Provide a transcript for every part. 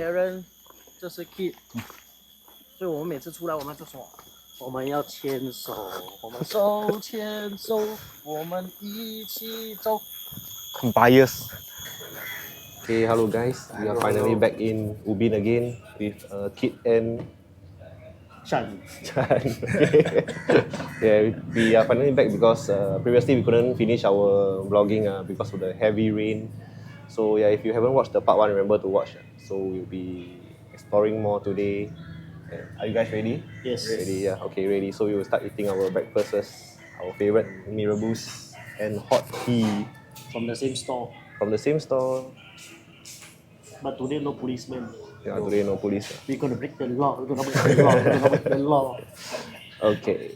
Sharon， 这是 Kid， 所以我们每次出来我们就说，我们要牵手，我们手牵手，我们一起走。Bias. Okay, hello guys. We are finally back in Ubin again with Kit and Chan. Okay. Yeah, we are finally back because previously we couldn't finish our vlogging because of the heavy rain. So yeah, if you haven't watched the part 1, remember to watch. So we'll be exploring more today. Are you guys ready? Yes. Ready, yeah. Okay, ready. So we will start eating our breakfasts, our favorite mirabus and hot tea. From the same store. From the same store. But today no policemen. Yeah, today no police. We're gonna break the law. We're gonna break the law. We're gonna break the law. Okay.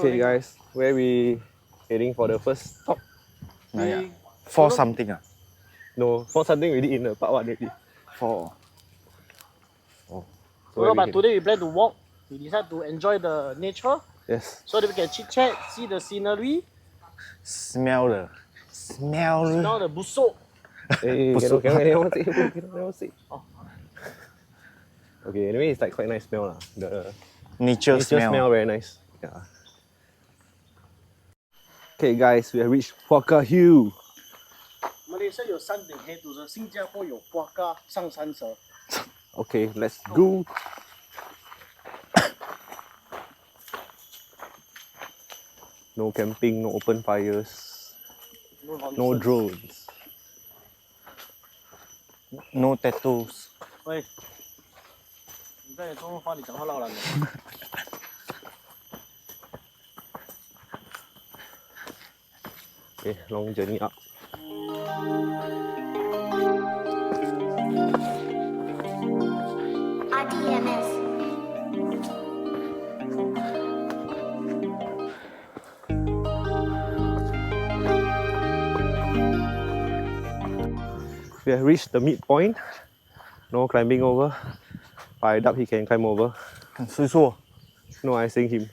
Okay guys, where we heading for the first stop? For something. No, for something we did in the part 1 already. For. Oh. So but today we plan to walk. We decide to enjoy the nature. Yes. So that we can chit chat, see the scenery. Smell the busuk. Hey, cannot see. Oh. Okay, anyway, it's like quite nice smell lah. The nature smell very nice. Yeah. Okay guys, we have reached Puaka Hill. Malaysia 有山顶黑土蛇，新加坡有 Puaka 上山蛇。 Okay, let's go. No camping, no open fires, no drones. No tattoos. 喂，你在中国话你讲话绕了没？ Okay, long journey up. We have reached the midpoint. No climbing over. But I doubt he can climb over. 谁说？ No, I think him.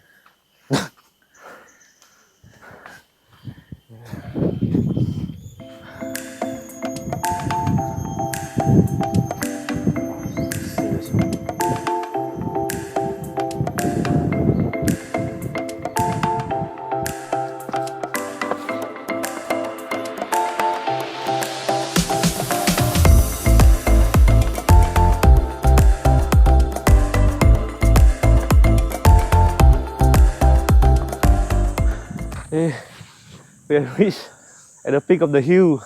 We have reached at the peak of the hill.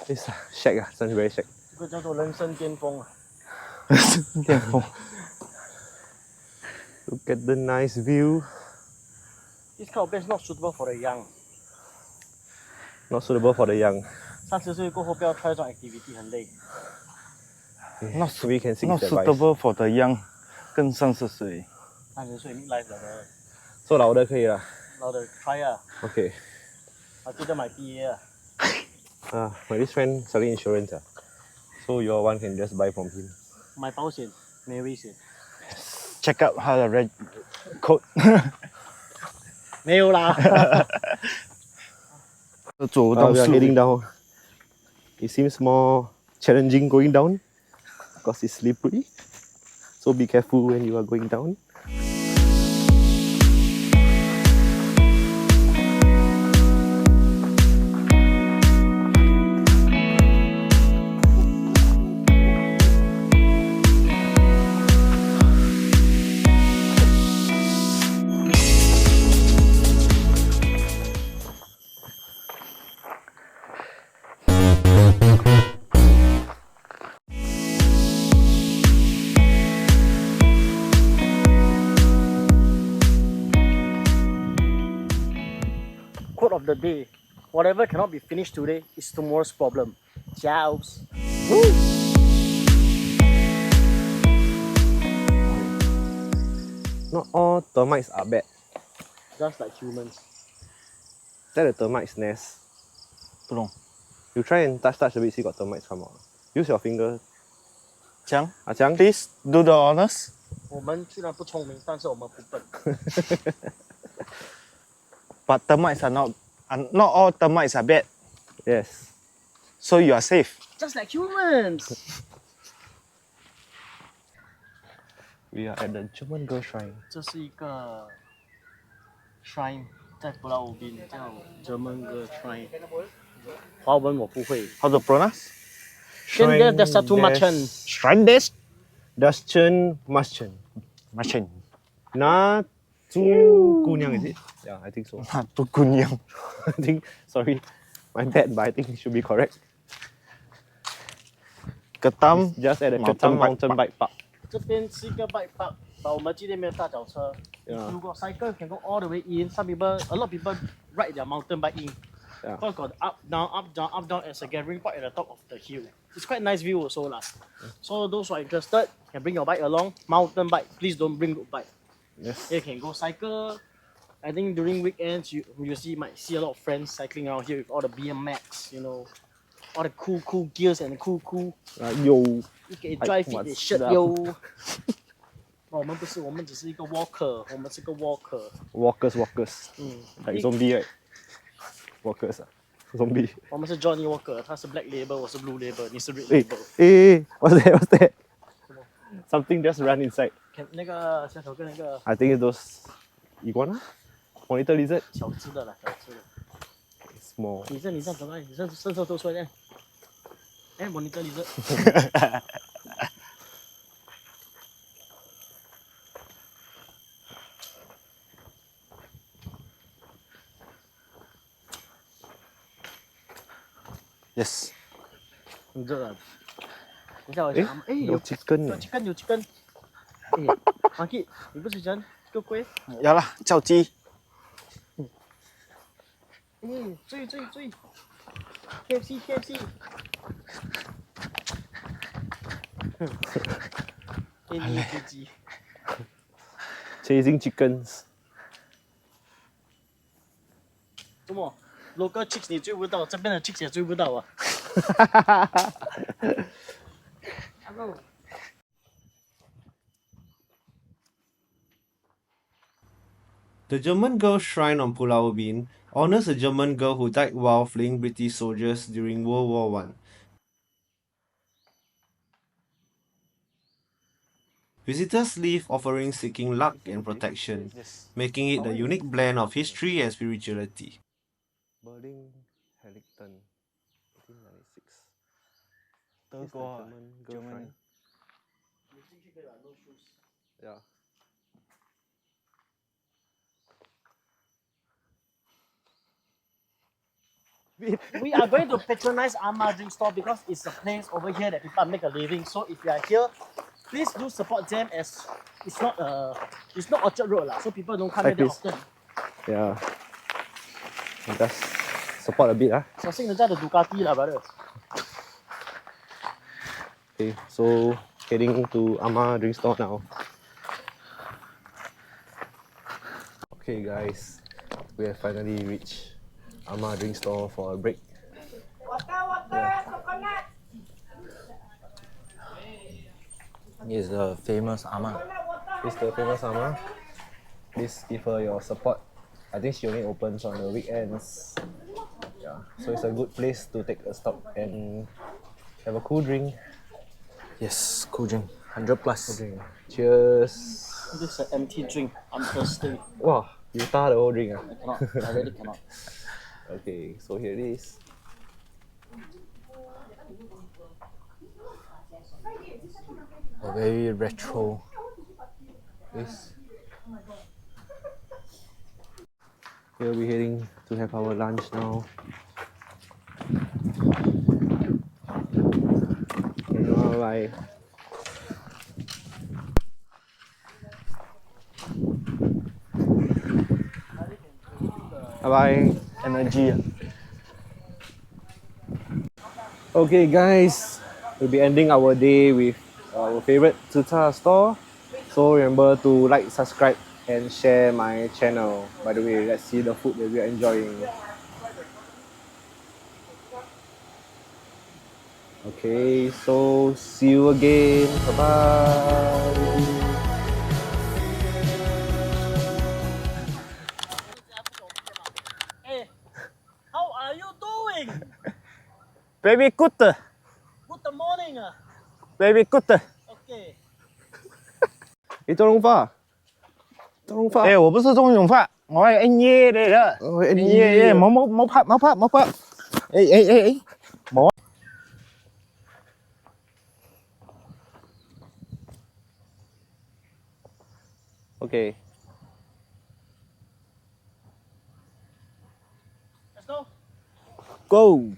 It's shack, it's very shack. 这个叫做人生巅峰啊！ Look at the nice view. This kind of place not suitable for the young. Not suitable for the young. 30岁过后不要 try 这种 activity 很累。 Not we can sing Not the advice. suitable for the young. 更30岁。 30岁 midlife 了的， So 老的可以了。老的 try 啊！ Okay. 啊，记得买 BA 啊！ My this friend selling insurance. So your one can just buy from him. 买保险没危险。 Check out how the red code. 没有啦。走到 We are 树 heading down. It seems more challenging going down because it's slippery. So be careful when you are going down. Quote of the day: whatever cannot be finished today is tomorrow's problem. Ciao. Not all termites are bad. Just like humans. Is that a termite's nest? 不懂。 You try and touch a bit, see got termites come out. Use your finger. 强 Chiang? Please do the honors. 我们虽然不聪明，但是我们不笨。 But termites are not all termites are bad. Yes. So you are safe. Just like humans. We are at the German girl shrine. 这是一个 shrine 在Pulau Ubin 叫 German Girl Shrine。华文我不会。 How to pronounce? Then there's a too much. Shrine des Daschen Maschen. Machine. Na Tu Kunyang, is it? Yeah, I think so. Tu kunyang. I think, sorry, my bad, but I think it should be correct. Ketam. Just at the Mountain Ketam Bike Mountain Bike Park. 这边是一个 bike park， but 我们今天没有大脚车。 Yeah. If you got cycle, you can go all the way in. Some people, a lot of people ride their mountain bike in. Yeah. Because got up, down, up, down, up, down as a gathering point at the top of the hill. It's quite nice view also lah. So those who are interested can bring your bike along. Mountain bike, please don't bring road bike. Yes. You can go cycle. I think during weekends you might see a lot of friends cycling around here with all the BMX, you know, all the cool gears and cool. Yo. You can drive it, the shit yo. 我们不是，我们只是一个 walker， 我们是个 walker。 Walkers. 嗯， Like zombie, right? Walkers. Zombie. 我们是 Johnny Walker， 他是 Black Label， 我是 Blue Label， 你是 Red Hey, Label。 hey, what's that? Something just ran inside. 看那个小丑跟那个 I think it's those iguana? Monitor lizard? 小只的啦，小只的。 Small. 你这样怎么办？你伸手都出来，哎，我你这里这。Yes. 你这个，等一下我想，哎，有 chicken 有呢。 chicken 有 chicken。哎 ，Monkey， 你不是讲这个龟？ Ya lah, 叫鸡。哎，追！KFC。给你一只鸡。 Chasing chickens. 怎么 ？Local chicks 你追不到，这边的 chicks 也追不到啊。Hello。 The German Girl Shrine on Pulau Ubin honors a German girl who died while fleeing British soldiers during World War One. Visitors leave offerings seeking luck and protection, making it a unique blend of history and spirituality. Berlin, Harrington, 1896. 德国 German. Yeah. We are going to patronize Amma Drink Store because it's a place over here that people make a living. So if you are here, please do support them as it's not Orchard Road lah, so people don't come here that often. Yeah. Just support a bit, ah. 小心人家的 Ducati 啦 brother. Okay, so heading to Amma Drink Store now. Okay guys, we have finally reached Amma Drink Store for a break. This is the famous Ama. This is the famous Amma. Please give her your support. I think she only opens on the weekends. Yeah, so it's a good place to take a stop and have a cool drink. Yes, cool drink. 100 plus. Drink. Cheers. This is an empty drink. I'm thirsty. Wow, you tar the whole drink. I cannot. I really cannot. Okay, so here it is. A very retro. Yes. We'll be heading to have our lunch now. Bye. Bye. Energy. Okay guys, we'll be ending our day with our favorite Tzuta store. So remember to like, subscribe and share my channel. By the way, let's see the food that we are enjoying. Okay, so see you again. Bye bye. Hey, how are you doing? Very good. Good morning. Very good. Okay. 你做龍花？做龍花？我不是中永發，我係 N 爺嚟嘅。哦 N ，N 爺，爺冇拍。冇。OK。 Let's go. Go。